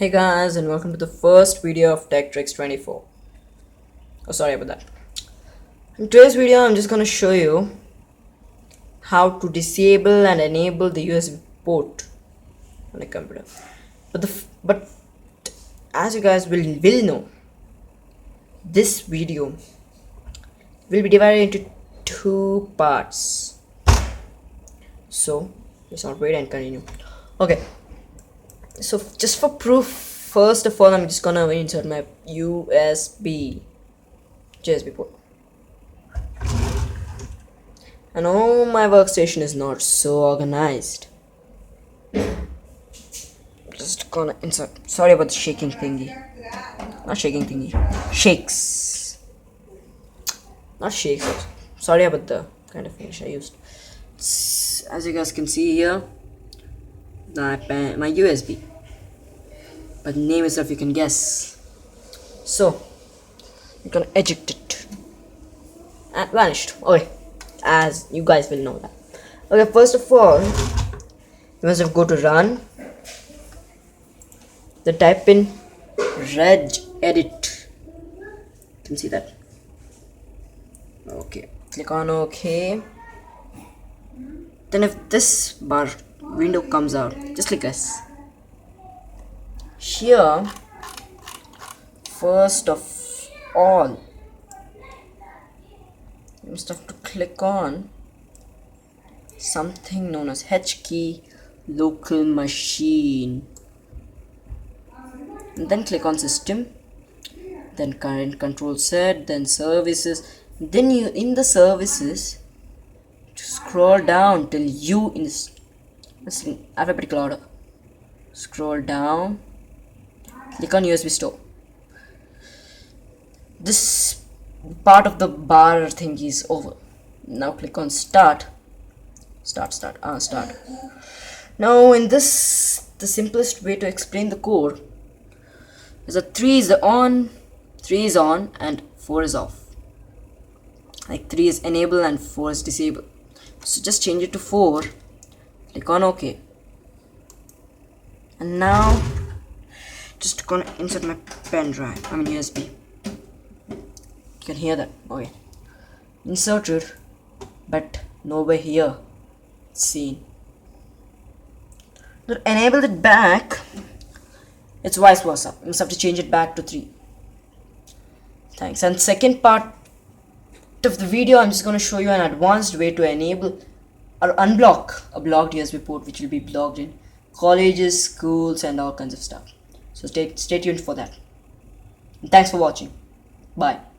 Hey guys, and welcome to the first video of Tech Tricks 24. Oh, sorry about that. In today's video, I'm just gonna show you how to disable and enable the USB port on a computer. But as you guys will know, this video will be divided into two parts. So let's not wait and continue. Okay. So just for proof, first of all, I'm just gonna insert my USB port. And oh, my workstation is not so organized. Just gonna insert. Sorry about the shaking thingy. Not shaking thingy. Shakes. Not shakes. Sorry about the kind of finish I used. As you guys can see here, my USB. But the name itself you can guess. So you can eject it and vanished. Okay, as you guys will know that. Okay, first of all, you must have go to run. Then type in regedit. You can see that. Okay, click on OK. Then if this bar window comes out, just click S. Here, first of all, you must have to click on something known as H key local machine, and then click on system, then current control set, then services. Then you in the services scroll down till you in this alphabetical order. Scroll down. Click on USB store. This part of the bar thing is over. Now click on start. Start. Now in this, the simplest way to explain the code is that 3 is on, and 4 is off. Like 3 is enable and 4 is disable. So just change it to 4. Click on OK. And now just gonna insert my pen drive, USB. You can hear that. Okay, inserted, but nowhere here seen. To enable it back, it's vice versa. You must have to change it back to 3. Thanks. And second part of the video, I'm just going to show you an advanced way to enable or unblock a blocked USB port, which will be blocked in colleges, schools, and all kinds of stuff. So stay tuned for that. And thanks for watching. Bye.